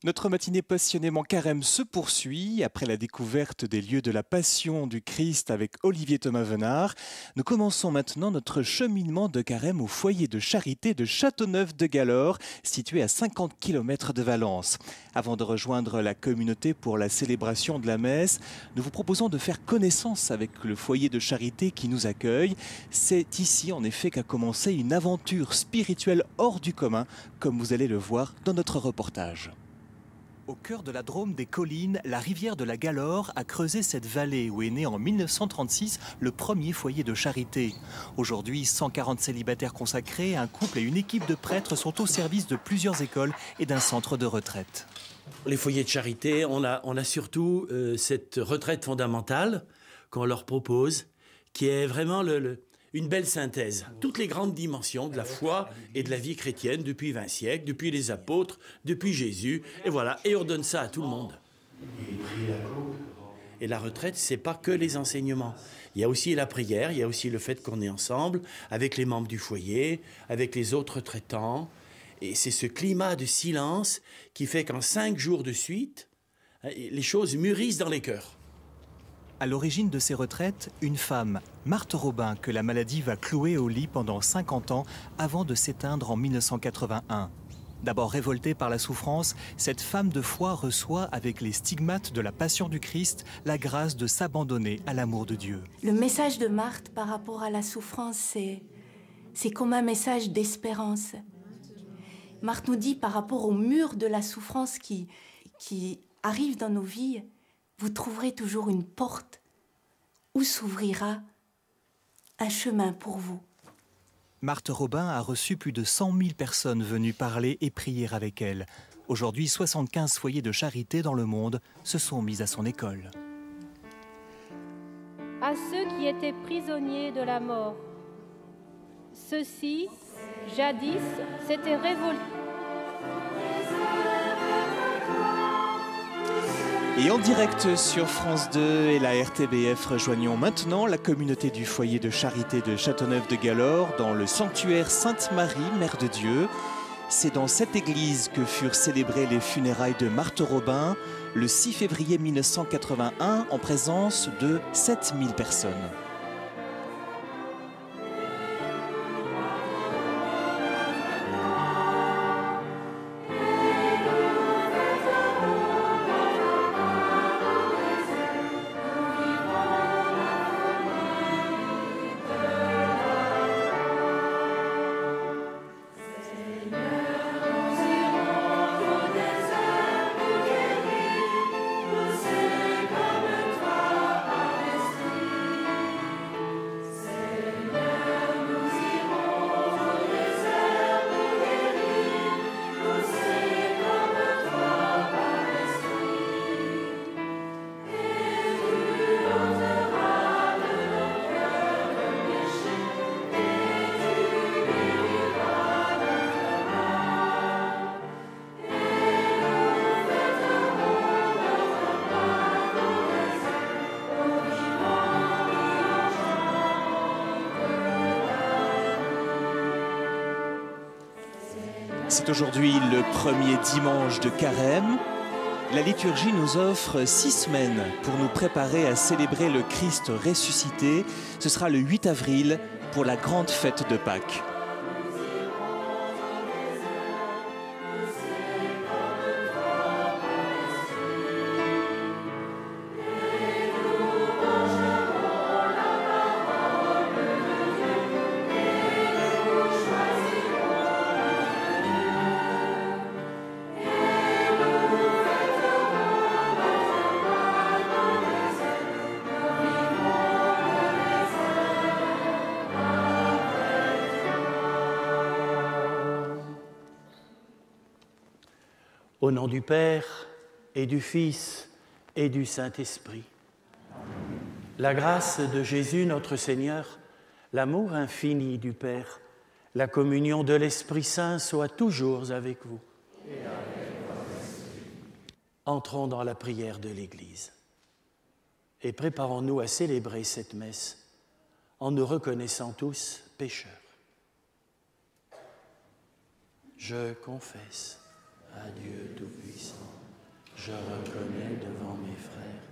Notre matinée passionnément carême se poursuit. Après la découverte des lieux de la Passion du Christ avec Olivier Thomas Venard, nous commençons maintenant notre cheminement de carême au foyer de charité de Châteauneuf-de-Galor, situé à 50 km de Valence. Avant de rejoindre la communauté pour la célébration de la messe, nous vous proposons de faire connaissance avec le foyer de charité qui nous accueille. C'est ici en effet qu'a commencé une aventure spirituelle hors du commun, comme vous allez le voir dans notre reportage. Au cœur de la Drôme des collines, la rivière de la Galore a creusé cette vallée où est né en 1936 le premier foyer de charité. Aujourd'hui, 140 célibataires consacrés, un couple et une équipe de prêtres sont au service de plusieurs écoles et d'un centre de retraite. Les foyers de charité, on a surtout cette retraite fondamentale qu'on leur propose, qui est vraiment une belle synthèse. Toutes les grandes dimensions de la foi et de la vie chrétienne depuis 20 siècles, depuis les apôtres, depuis Jésus, et voilà, et on donne ça à tout le monde. Et la retraite, c'est pas que les enseignements. Il y a aussi la prière, il y a aussi le fait qu'on est ensemble, avec les membres du foyer, avec les autres retraitants. Et c'est ce climat de silence qui fait qu'en 5 jours de suite, les choses mûrissent dans les cœurs. À l'origine de ces retraites, une femme, Marthe Robin, que la maladie va clouer au lit pendant 50 ans avant de s'éteindre en 1981. D'abord révoltée par la souffrance, cette femme de foi reçoit, avec les stigmates de la Passion du Christ, la grâce de s'abandonner à l'amour de Dieu. Le message de Marthe par rapport à la souffrance, c'est comme un message d'espérance. Marthe nous dit par rapport au mur de la souffrance qui arrive dans nos vies, vous trouverez toujours une porte où s'ouvrira un chemin pour vous. Marthe Robin a reçu plus de 100 000 personnes venues parler et prier avec elle. Aujourd'hui, 75 foyers de charité dans le monde se sont mis à son école. À ceux qui étaient prisonniers de la mort, ceux-ci, jadis, s'étaient révoltés. Et en direct sur France 2 et la RTBF, rejoignons maintenant la communauté du foyer de charité de Châteauneuf-de-Galor dans le sanctuaire Sainte-Marie, Mère de Dieu. C'est dans cette église que furent célébrées les funérailles de Marthe Robin le 6 février 1981 en présence de 7000 personnes. C'est aujourd'hui le premier dimanche de carême. La liturgie nous offre 6 semaines pour nous préparer à célébrer le Christ ressuscité. Ce sera le 8 avril pour la grande fête de Pâques. Au nom du Père et du Fils et du Saint-Esprit. La grâce de Jésus notre Seigneur, l'amour infini du Père, la communion de l'Esprit Saint soit toujours avec vous. Entrons dans la prière de l'Église et préparons-nous à célébrer cette messe en nous reconnaissant tous pécheurs. Je confesse à Dieu Tout-Puissant, je reconnais devant mes frères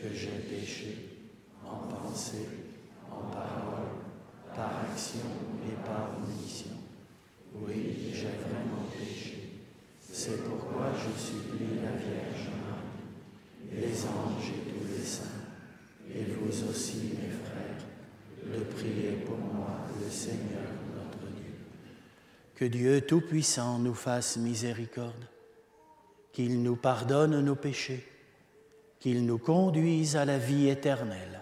que j'ai péché en pensée, en parole, par action et par omission. Oui, j'ai vraiment péché. C'est pourquoi je supplie la Vierge Marie, les anges et tous les saints, et vous aussi, mes frères, de prier pour moi, le Seigneur notre Dieu. Que Dieu Tout-Puissant nous fasse miséricorde, qu'il nous pardonne nos péchés, qu'il nous conduise à la vie éternelle.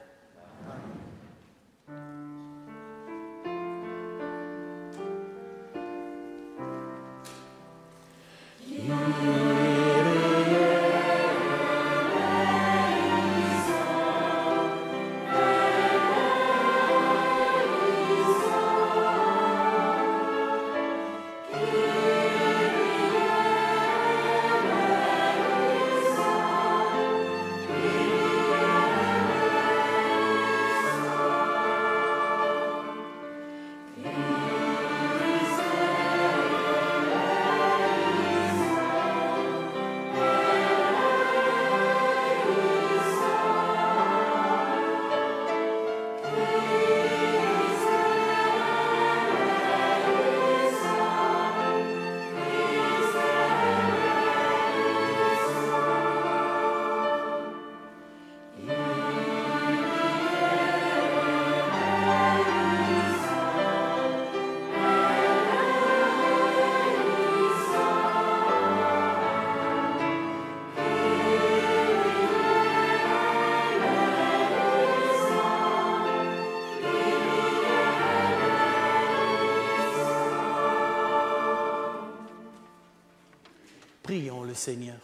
Prions le Seigneur.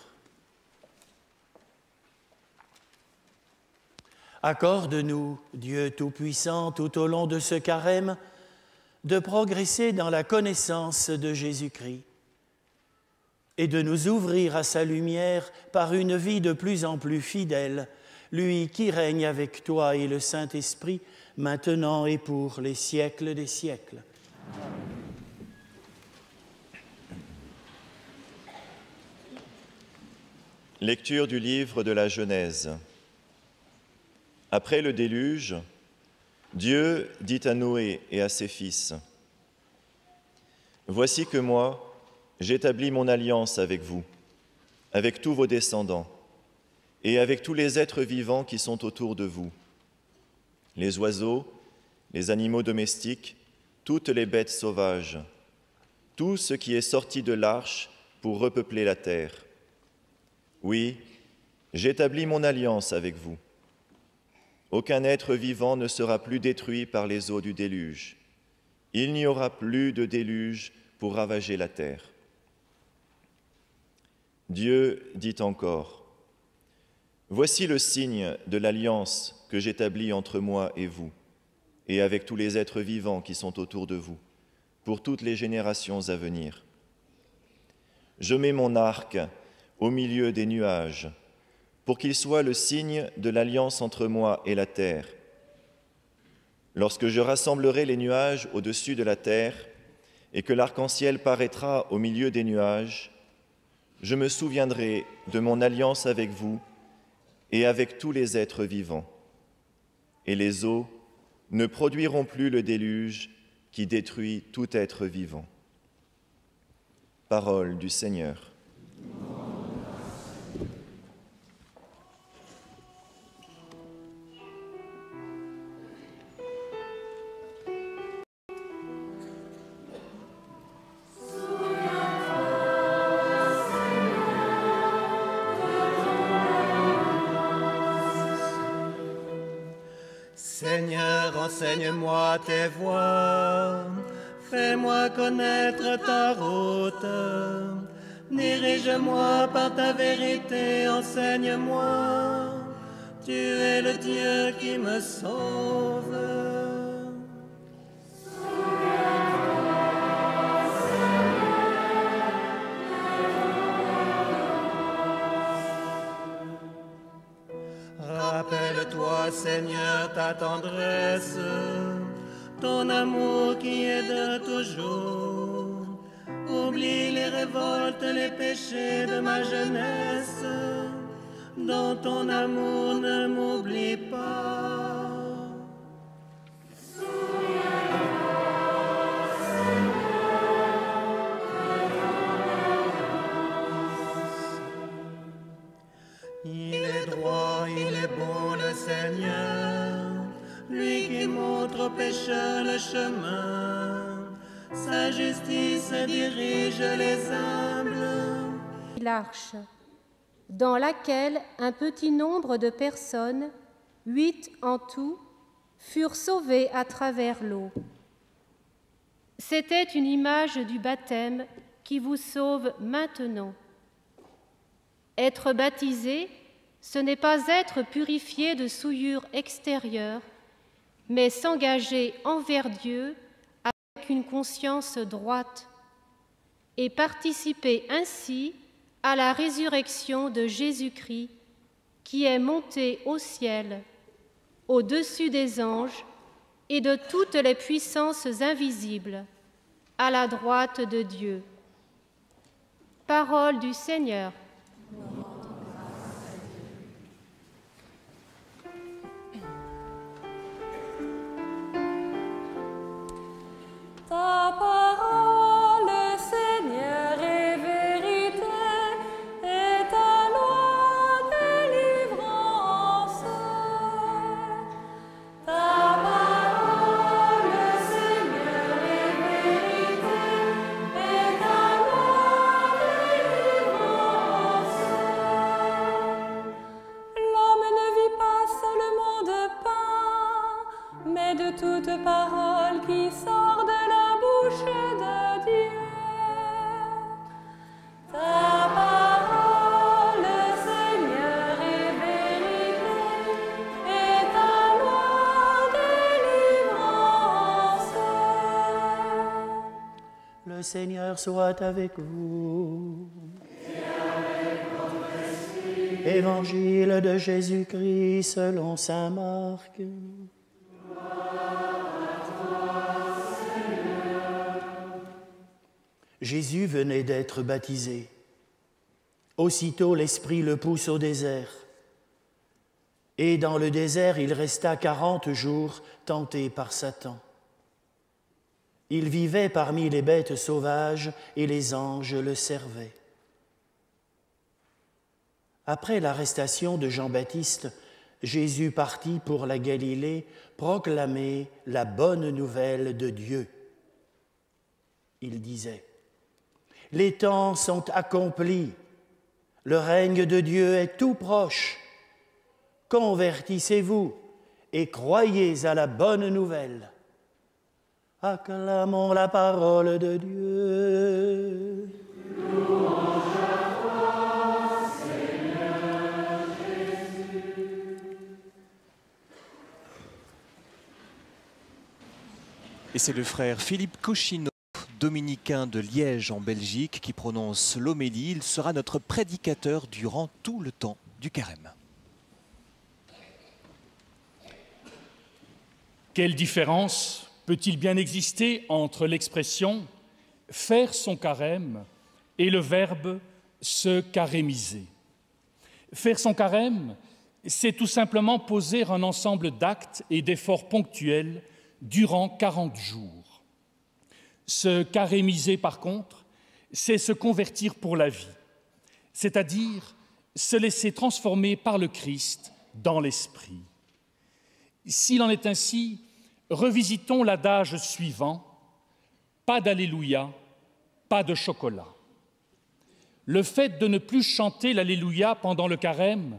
Accorde-nous, Dieu Tout-Puissant, tout au long de ce carême, de progresser dans la connaissance de Jésus-Christ et de nous ouvrir à sa lumière par une vie de plus en plus fidèle, lui qui règne avec toi et le Saint-Esprit, maintenant et pour les siècles des siècles. Lecture du livre de la Genèse. Après le déluge, Dieu dit à Noé et à ses fils : « Voici que moi, j'établis mon alliance avec vous, avec tous vos descendants, et avec tous les êtres vivants qui sont autour de vous, les oiseaux, les animaux domestiques, toutes les bêtes sauvages, tout ce qui est sorti de l'arche pour repeupler la terre. Oui, j'établis mon alliance avec vous. Aucun être vivant ne sera plus détruit par les eaux du déluge. Il n'y aura plus de déluge pour ravager la terre. » Dieu dit encore : « Voici le signe de l'alliance que j'établis entre moi et vous, et avec tous les êtres vivants qui sont autour de vous, pour toutes les générations à venir. Je mets mon arc au milieu des nuages, pour qu'il soit le signe de l'alliance entre moi et la terre. Lorsque je rassemblerai les nuages au-dessus de la terre, et que l'arc-en-ciel paraîtra au milieu des nuages, je me souviendrai de mon alliance avec vous et avec tous les êtres vivants. Et les eaux ne produiront plus le déluge qui détruit tout être vivant. » Parole du Seigneur. Seigneur, enseigne-moi tes voies, fais-moi connaître ta route. Dirige-moi par ta vérité, enseigne-moi. Tu es le Dieu qui me sauve. Rappelle-toi, Seigneur, ta tendresse, ton amour qui est de toujours. Oublie les révoltes, les péchés de ma jeunesse. Dans ton amour, ne m'oublie pas. Il est droit, il est bon le Seigneur, lui qui montre aux pécheurs le chemin. Sa justice dirige les humbles. L'Arche, dans laquelle un petit nombre de personnes, 8 en tout, furent sauvées à travers l'eau. C'était une image du baptême qui vous sauve maintenant. Être baptisé, ce n'est pas être purifié de souillures extérieures, mais s'engager envers Dieu avec une conscience droite et participer ainsi à la résurrection de Jésus-Christ qui est monté au ciel, au-dessus des anges et de toutes les puissances invisibles, à la droite de Dieu. Parole du Seigneur. Ta parole, Seigneur, est vérité, et ta loi délivrance. Ta parole, Seigneur, est vérité, et ta loi délivrance. L'homme ne vit pas seulement de pain, mais de toute parole qui sort de la bouche de Dieu. Ta parole, Seigneur, est vérité, et ta loi délivrance. Le Seigneur soit avec vous. Et avec votre esprit. Évangile de Jésus-Christ selon saint Marc. Jésus venait d'être baptisé. Aussitôt, l'Esprit le pousse au désert. Et dans le désert, il resta 40 jours tenté par Satan. Il vivait parmi les bêtes sauvages et les anges le servaient. Après l'arrestation de Jean-Baptiste, Jésus partit pour la Galilée proclamer la bonne nouvelle de Dieu. Il disait: les temps sont accomplis, le règne de Dieu est tout proche. Convertissez-vous et croyez à la bonne nouvelle. Acclamons la parole de Dieu. Louange à toi, Seigneur Jésus. Et c'est le frère Philippe Cochineau, dominicain de Liège en Belgique, qui prononce l'homélie. Il sera notre prédicateur durant tout le temps du carême. Quelle différence peut-il bien exister entre l'expression « faire son carême » et le verbe « se carémiser ». Faire son carême, c'est tout simplement poser un ensemble d'actes et d'efforts ponctuels durant 40 jours. Se carémiser, par contre, c'est se convertir pour la vie, c'est-à-dire se laisser transformer par le Christ dans l'esprit. S'il en est ainsi, revisitons l'adage suivant: pas d'alléluia, pas de chocolat. Le fait de ne plus chanter l'alléluia pendant le carême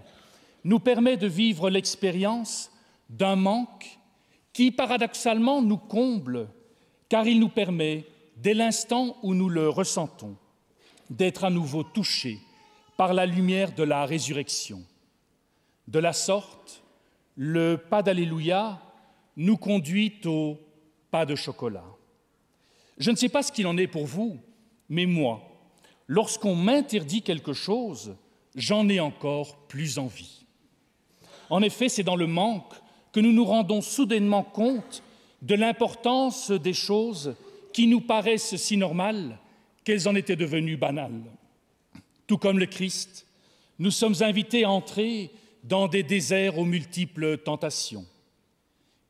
nous permet de vivre l'expérience d'un manque qui, paradoxalement, nous comble, car il nous permet, dès l'instant où nous le ressentons, d'être à nouveau touchés par la lumière de la résurrection. De la sorte, le pas d'alléluia nous conduit au pas de chocolat. Je ne sais pas ce qu'il en est pour vous, mais moi, lorsqu'on m'interdit quelque chose, j'en ai encore plus envie. En effet, c'est dans le manque que nous nous rendons soudainement compte de l'importance des choses qui nous paraissent si normales qu'elles en étaient devenues banales. Tout comme le Christ, nous sommes invités à entrer dans des déserts aux multiples tentations.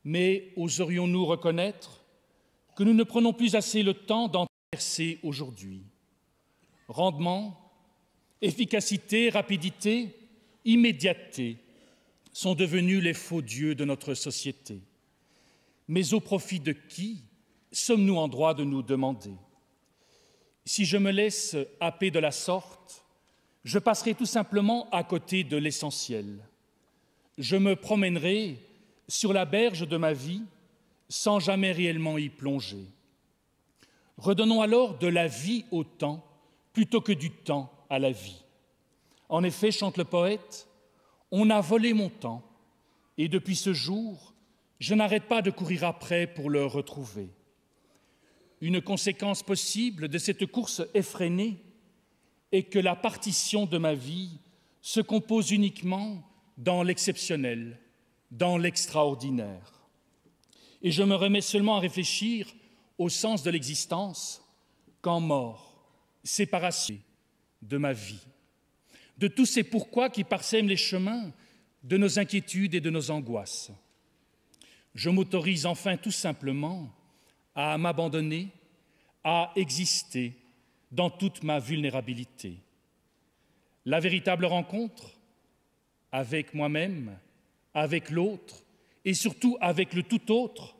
Mais oserions-nous reconnaître que nous ne prenons plus assez le temps d'en traverser aujourd'hui? Rendement, efficacité, rapidité, immédiateté sont devenus les faux dieux de notre société. Mais au profit de qui sommes-nous en droit de nous demander? Si je me laisse happer de la sorte, je passerai tout simplement à côté de l'essentiel. Je me promènerai sur la berge de ma vie sans jamais réellement y plonger. Redonnons alors de la vie au temps plutôt que du temps à la vie. En effet, chante le poète, « On a volé mon temps, et depuis ce jour, je n'arrête pas de courir après pour le retrouver. » Une conséquence possible de cette course effrénée est que la partition de ma vie se compose uniquement dans l'exceptionnel, dans l'extraordinaire. Et je me remets seulement à réfléchir au sens de l'existence qu'en mort, séparation de ma vie, de tous ces pourquoi qui parsèment les chemins de nos inquiétudes et de nos angoisses. Je m'autorise enfin tout simplement à m'abandonner, à exister dans toute ma vulnérabilité. La véritable rencontre avec moi-même, avec l'autre et surtout avec le tout autre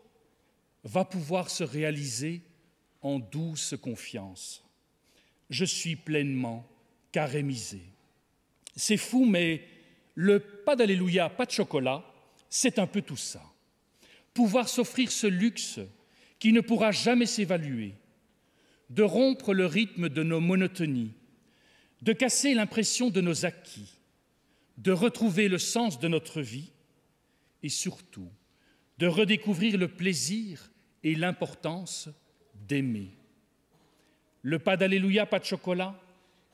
va pouvoir se réaliser en douce confiance. Je suis pleinement carémisé. C'est fou, mais le pas d'alléluia, pas de chocolat, c'est un peu tout ça. Pouvoir s'offrir ce luxe qui ne pourra jamais s'évaluer, de rompre le rythme de nos monotonies, de casser l'impression de nos acquis, de retrouver le sens de notre vie et surtout de redécouvrir le plaisir et l'importance d'aimer. Le pas d'alléluia, pas de chocolat,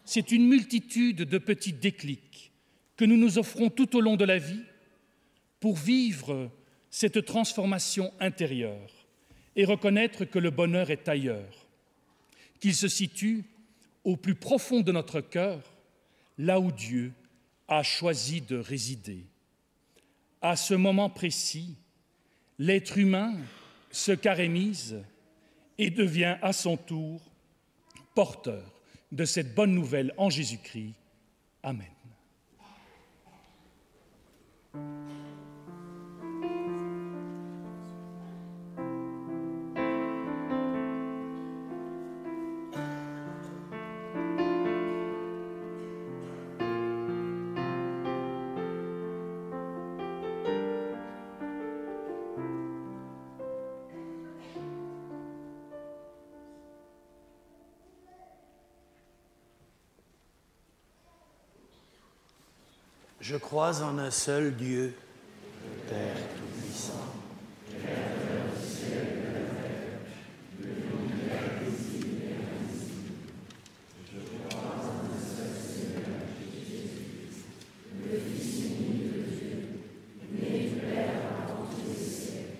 c'est une multitude de petits déclics que nous nous offrons tout au long de la vie pour vivre cette transformation intérieure et reconnaître que le bonheur est ailleurs, qu'il se situe au plus profond de notre cœur, là où Dieu a choisi de résider. À ce moment précis, l'être humain se carémise et devient à son tour porteur de cette bonne nouvelle en Jésus-Christ. Amen. Je crois en un seul Dieu, le Père Tout-Puissant, Créateur du ciel et de la terre, de l'univers visible et invisible. Je crois en un seul Seigneur, Jésus-Christ, le Fils unique de Dieu, né du Père avant tous les siècles.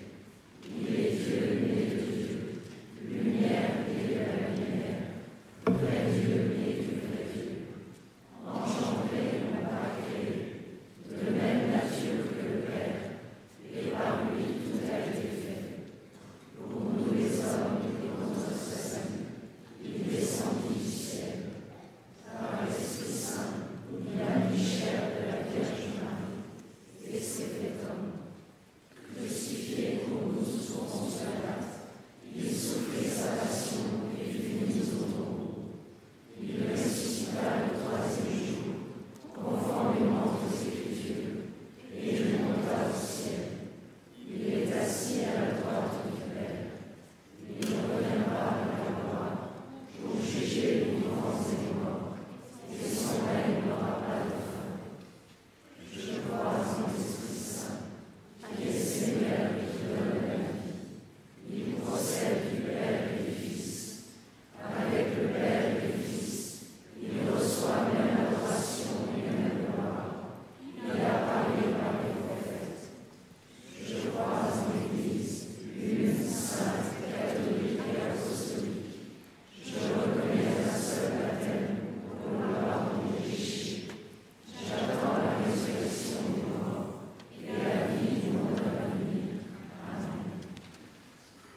Il est Dieu, né de Dieu, lumière née de la lumière, vrai Dieu né du vrai Dieu, engendré, non pas créé, de même nature que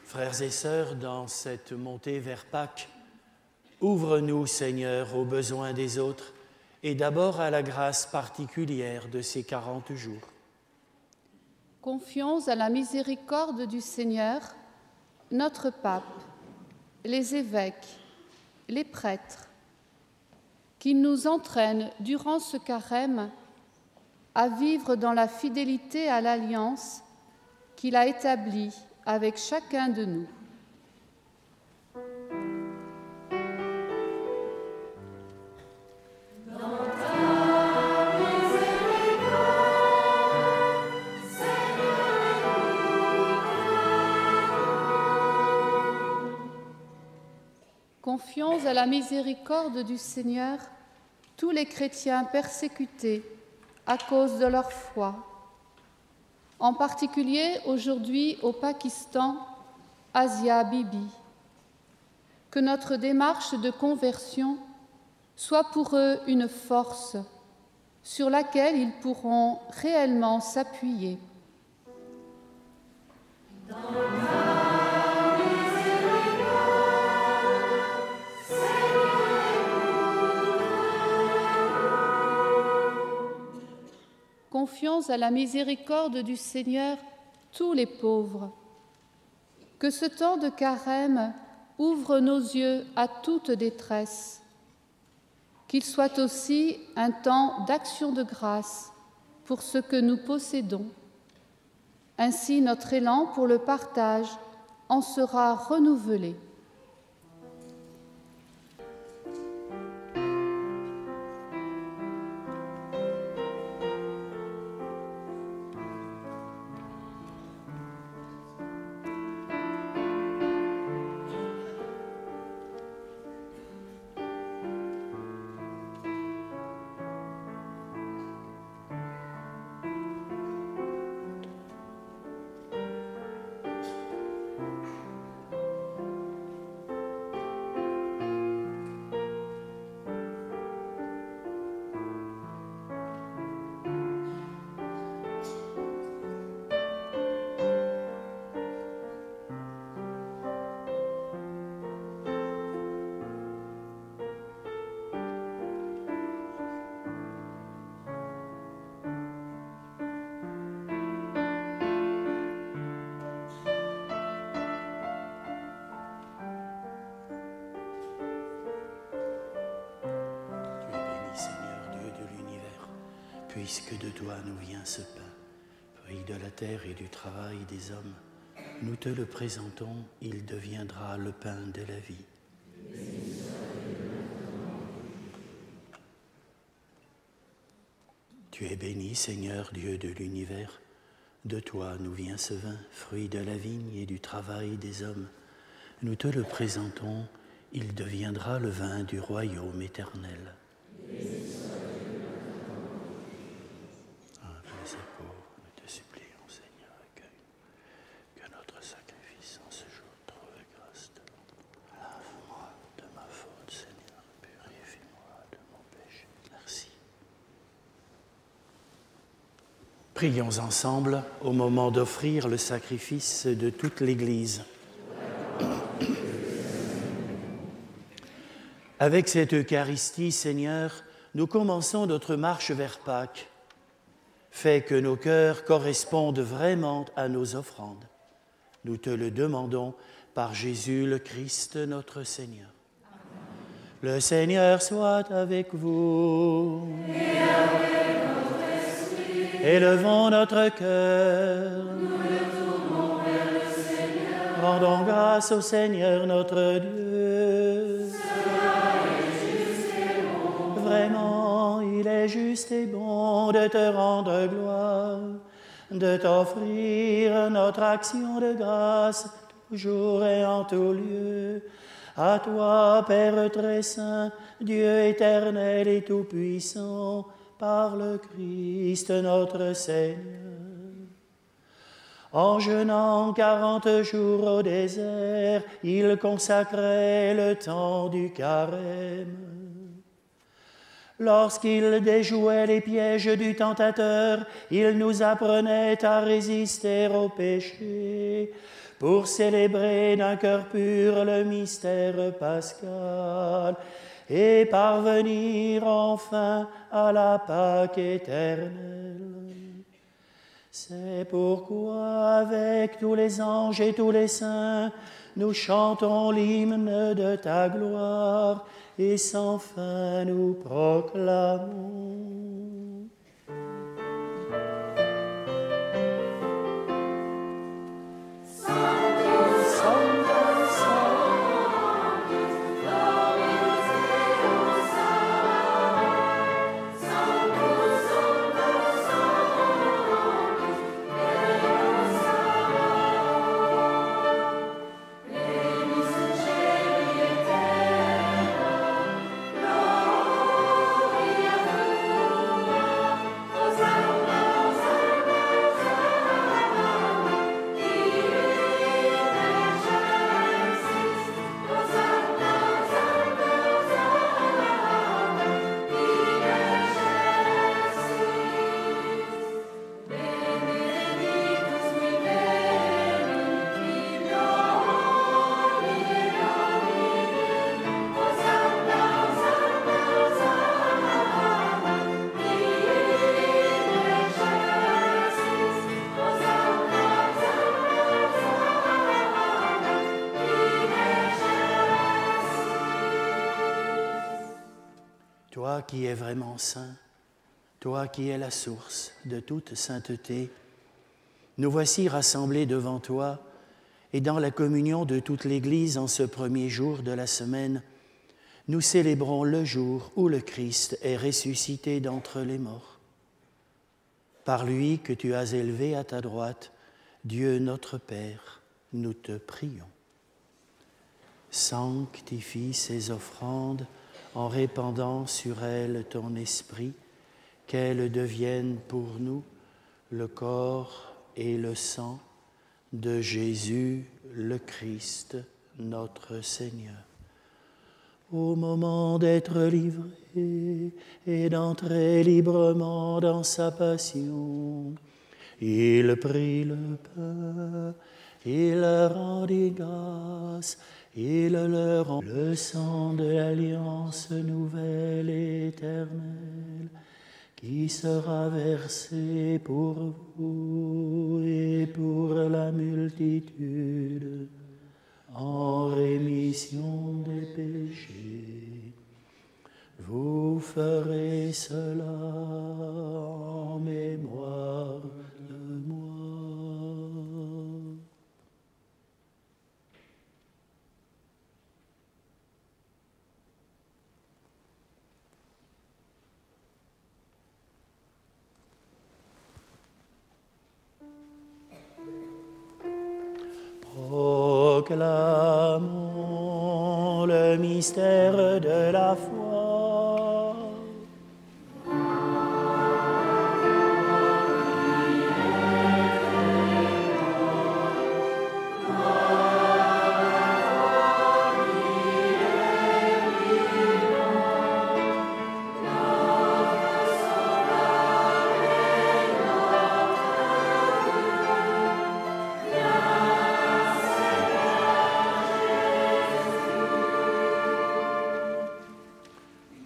Frères et sœurs, dans cette montée vers Pâques, ouvre-nous, Seigneur, aux besoins des autres et d'abord à la grâce particulière de ces 40 jours. Confions à la miséricorde du Seigneur, notre pape, les évêques, les prêtres, qu'il nous entraîne durant ce carême à vivre dans la fidélité à l'alliance qu'il a établie avec chacun de nous. Confions à la miséricorde du Seigneur tous les chrétiens persécutés à cause de leur foi, en particulier aujourd'hui au Pakistan, Asia Bibi. Que notre démarche de conversion soit pour eux une force sur laquelle ils pourront réellement s'appuyer. Confions à la miséricorde du Seigneur tous les pauvres. Que ce temps de carême ouvre nos yeux à toute détresse. Qu'il soit aussi un temps d'action de grâce pour ce que nous possédons. Ainsi, notre élan pour le partage en sera renouvelé. Puisque de toi nous vient ce pain, fruit de la terre et du travail des hommes, nous te le présentons, il deviendra le pain de la vie. Tu es béni, Seigneur, Dieu de l'univers. De toi nous vient ce vin, fruit de la vigne et du travail des hommes. Nous te le présentons, il deviendra le vin du royaume éternel. Ces pauvres, nous te supplions, Seigneur, accueille que notre sacrifice en ce jour trouve grâce devant. Lave-moi de ma faute, Seigneur, purifie-moi de mon péché. Merci. Prions ensemble au moment d'offrir le sacrifice de toute l'Église. Avec cette Eucharistie, Seigneur, nous commençons notre marche vers Pâques. Fais que nos cœurs correspondent vraiment à nos offrandes. Nous te le demandons par Jésus le Christ, notre Seigneur. Amen. Le Seigneur soit avec vous. Et avec notre esprit. Élevons notre cœur. Nous le tournons vers le Seigneur. Rendons grâce au Seigneur notre Dieu. Cela est juste et bon. Vraiment, il est juste et bon de te rendre gloire, de t'offrir notre action de grâce, toujours et en tout lieu. À toi, Père très saint, Dieu éternel et tout-puissant, par le Christ notre Seigneur. En jeûnant 40 jours au désert, il consacrait le temps du carême. Lorsqu'il déjouait les pièges du tentateur, il nous apprenait à résister au péché, pour célébrer d'un cœur pur le mystère pascal et parvenir enfin à la Pâque éternelle. C'est pourquoi, avec tous les anges et tous les saints, nous chantons l'hymne de ta gloire et sans fin nous proclamons. Toi qui es vraiment saint, toi qui es la source de toute sainteté, nous voici rassemblés devant toi et dans la communion de toute l'Église en ce premier jour de la semaine, nous célébrons le jour où le Christ est ressuscité d'entre les morts. Par lui que tu as élevé à ta droite, Dieu notre Père, nous te prions. Sanctifie ces offrandes en répandant sur elles ton esprit, qu'elles deviennent pour nous le corps et le sang de Jésus le Christ, notre Seigneur. Au moment d'être livré et d'entrer librement dans sa passion, il prit le pain, il rendit grâce, il leur rend le sang de l'alliance nouvelle et éternelle, qui sera versé pour vous et pour la multitude en rémission des péchés. Vous ferez cela en mémoire de moi. Proclamons le mystère de la foi.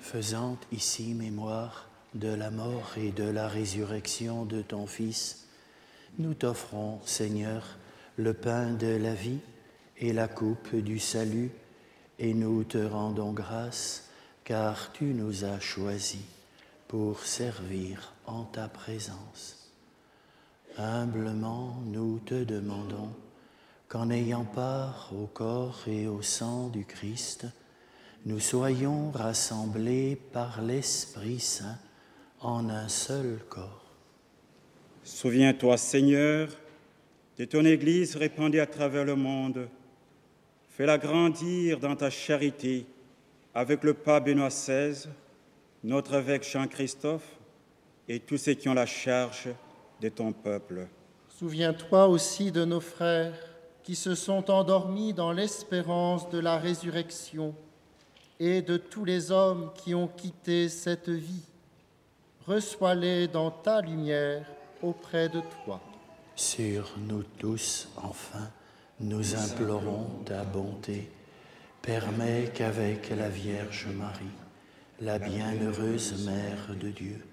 Faisant ici mémoire de la mort et de la résurrection de ton Fils, nous t'offrons, Seigneur, le pain de la vie et la coupe du salut, et nous te rendons grâce, car tu nous as choisis pour servir en ta présence. Humblement, nous te demandons qu'en ayant part au corps et au sang du Christ, nous soyons rassemblés par l'Esprit Saint en un seul corps. Souviens-toi, Seigneur, de ton Église répandue à travers le monde. Fais-la grandir dans ta charité avec le pape Benoît XVI, notre évêque Jean-Christophe et tous ceux qui ont la charge de ton peuple. Souviens-toi aussi de nos frères qui se sont endormis dans l'espérance de la résurrection. et de tous les hommes qui ont quitté cette vie. Reçois-les dans ta lumière auprès de toi. Sur nous tous, enfin, nous implorons ta bonté. Permets qu'avec la Vierge Marie, la bienheureuse Mère de Dieu,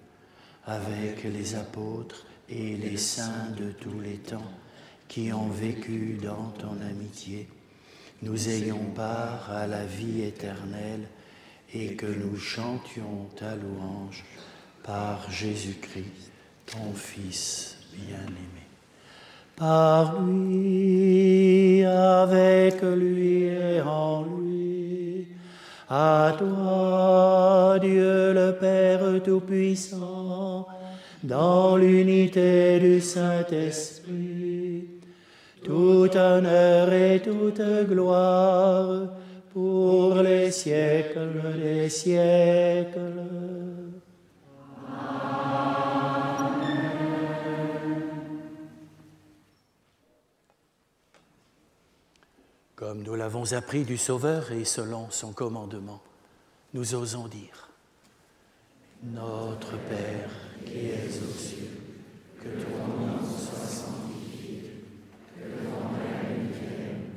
avec les apôtres et les saints de tous les temps qui ont vécu dans ton amitié, nous ayons part à la vie éternelle et que nous chantions ta louange par Jésus-Christ, ton Fils bien-aimé. Par lui, avec lui et en lui, à toi, Dieu le Père Tout-Puissant, dans l'unité du Saint-Esprit, tout honneur et toute gloire pour les siècles des siècles. Comme nous l'avons appris du Sauveur et selon son commandement, nous osons dire: Notre Père qui es aux cieux, que ton nom soit sanctifié, que ton règne vienne,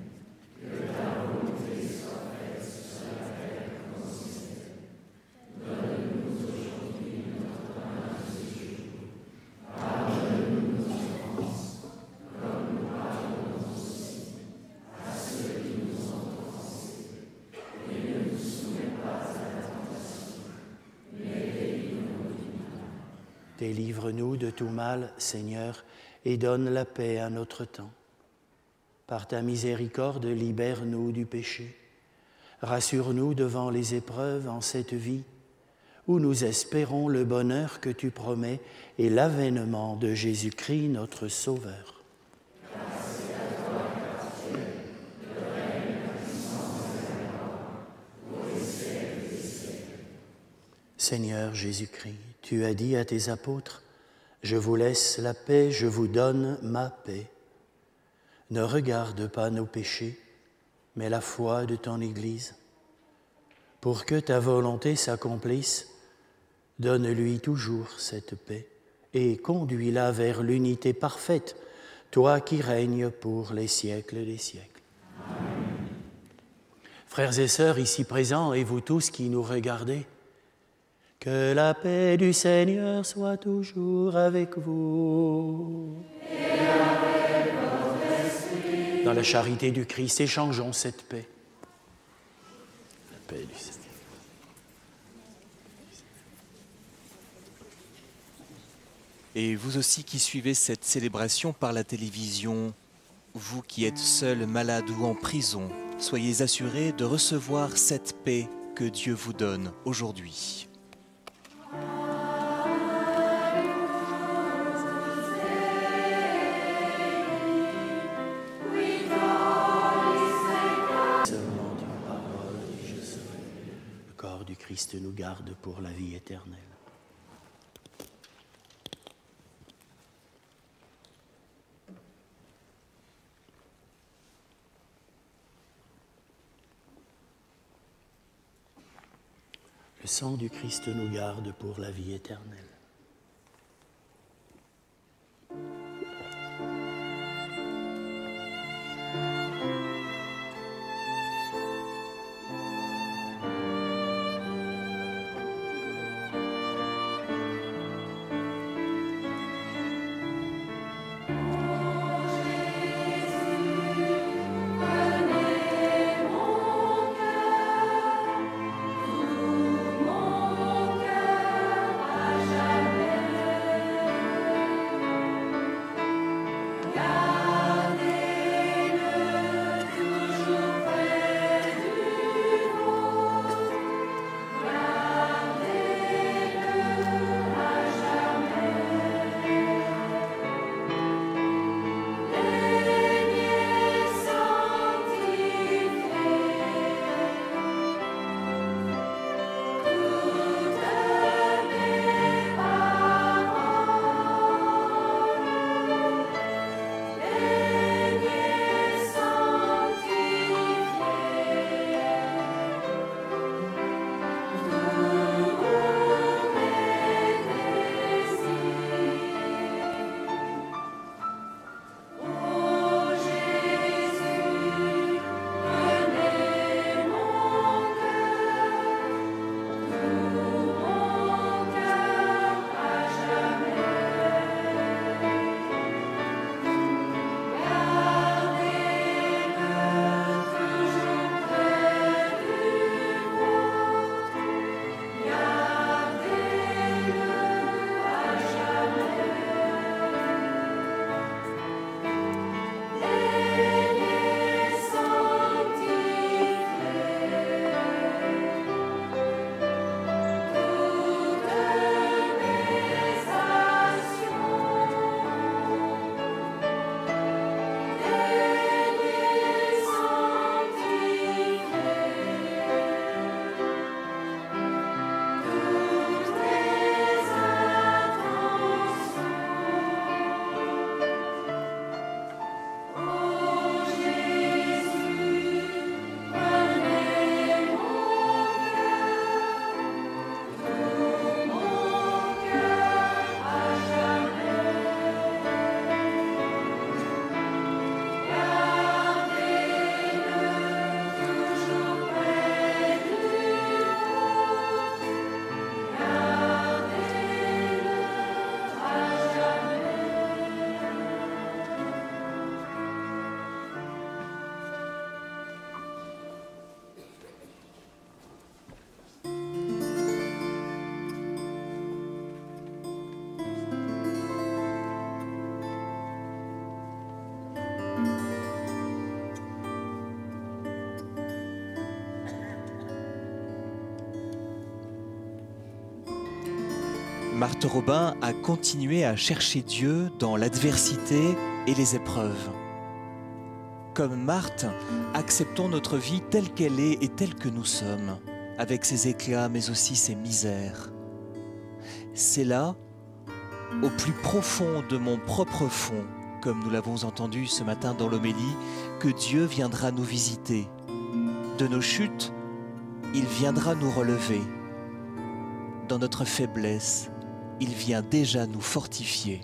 que ta volonté soit faite sur la terre comme au ciel. Donne-nous aujourd'hui notre pain de ce jour. Pardonne-nous nos offenses, comme nous pardonnons aussi à ceux qui nous ont offensés. Et ne nous soumets pas à la tentation, mais délivre-nous du mal. Délivre-nous de tout mal, Seigneur, et donne la paix à notre temps. Par ta miséricorde, libère-nous du péché. Rassure-nous devant les épreuves en cette vie, où nous espérons le bonheur que tu promets et l'avènement de Jésus-Christ, notre Sauveur. Grâce à toi, Dieu, le règne, la puissance et la gloire, pour les siècles des siècles. Seigneur Jésus-Christ, tu as dit à tes apôtres: je vous laisse la paix, je vous donne ma paix. Ne regarde pas nos péchés, mais la foi de ton Église. Pour que ta volonté s'accomplisse, donne-lui toujours cette paix et conduis-la vers l'unité parfaite, toi qui règnes pour les siècles des siècles. Amen. Frères et sœurs ici présents et vous tous qui nous regardez, que la paix du Seigneur soit toujours avec vous. Et avec votre esprit. Dans la charité du Christ, échangeons cette paix. La paix du Seigneur. Et vous aussi qui suivez cette célébration par la télévision, vous qui êtes seul, malade ou en prison, soyez assurés de recevoir cette paix que Dieu vous donne aujourd'hui. Christ nous garde pour la vie éternelle. Le sang du Christ nous garde pour la vie éternelle. Jamais Marthe Robin a continué à chercher Dieu dans l'adversité et les épreuves. Comme Marthe, acceptons notre vie telle qu'elle est et telle que nous sommes, avec ses éclats mais aussi ses misères. C'est là, au plus profond de mon propre fond, comme nous l'avons entendu ce matin dans l'homélie, que Dieu viendra nous visiter. De nos chutes, il viendra nous relever. Dans notre faiblesse, il vient déjà nous fortifier.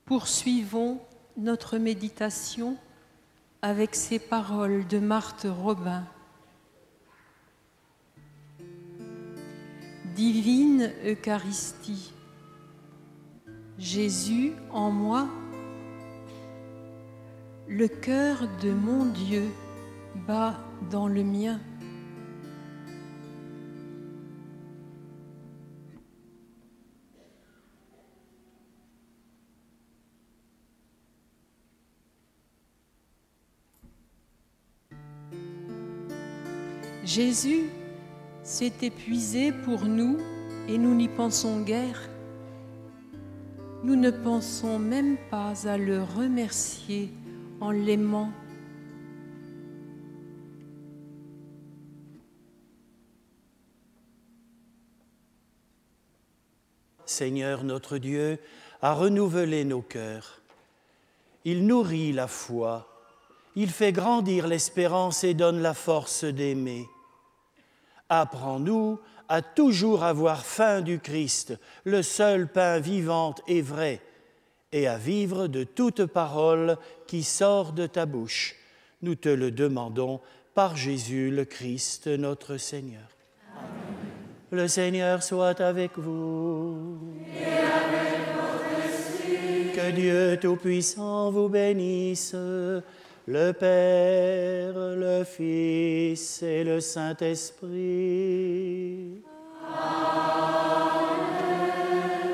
Poursuivons notre méditation avec ces paroles de Marthe Robin. Divine Eucharistie, Jésus en moi, le cœur de mon Dieu bat dans le mien. Jésus s'est épuisé pour nous et nous n'y pensons guère. Nous ne pensons même pas à le remercier en l'aimant. Seigneur notre Dieu a renouvelé nos cœurs. Il nourrit la foi, il fait grandir l'espérance et donne la force d'aimer. Apprends-nous à toujours avoir faim du Christ, le seul pain vivant et vrai, et à vivre de toute parole qui sort de ta bouche. Nous te le demandons par Jésus le Christ, notre Seigneur. Amen. Le Seigneur soit avec vous. Et avec votre esprit. Que Dieu Tout-Puissant vous bénisse, le Père, le Fils et le Saint-Esprit. Amen.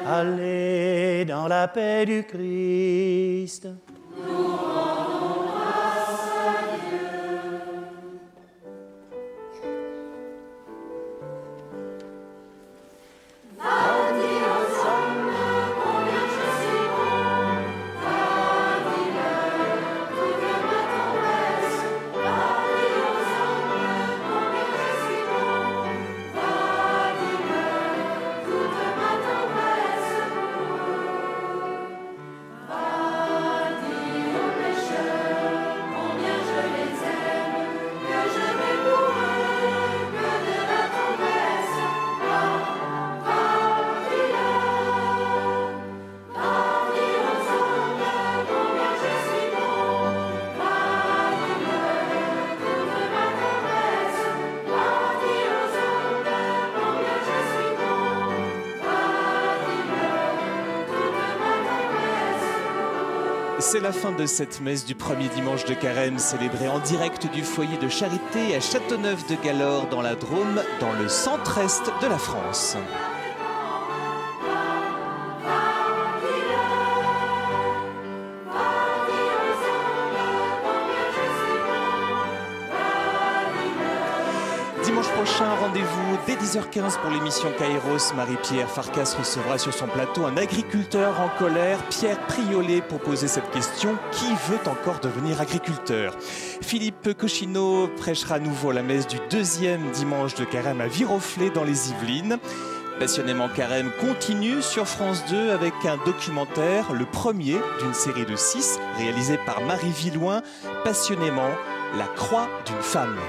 Allez dans la paix du Christ. Nous rendons grâce à Dieu. Va dire aux hommes combien je suis bon. Va dire toute ma tendresse. Va dire aux hommes combien je suis bon. Va dire toute ma tendresse. Va dire aux pécheurs combien je les aime, que je vais pour eux, que de la tendresse. Va dire aux hommes combien je suis bon. Va dire toute ma tendresse. Va dire aux hommes combien je suis bon. Va dire toute ma tendresse. C'est la fin de cette messe du premier dimanche de Carême, célébrée en direct du foyer de charité à Châteauneuf-de-Galore dans la Drôme, dans le centre-est de la France. Dimanche prochain, rendez-vous dès 10h15 pour l'émission Kairos. Marie-Pierre Farkas recevra sur son plateau un agriculteur en colère, Pierre Priolet, pour poser cette question: qui veut encore devenir agriculteur? Philippe Cochineau prêchera à nouveau la messe du deuxième dimanche de Carême à Viroflay dans les Yvelines. Passionnément Carême continue sur France 2 avec un documentaire, le premier d'une série de 6, réalisé par Marie Villouin, Passionnément, la croix d'une femme.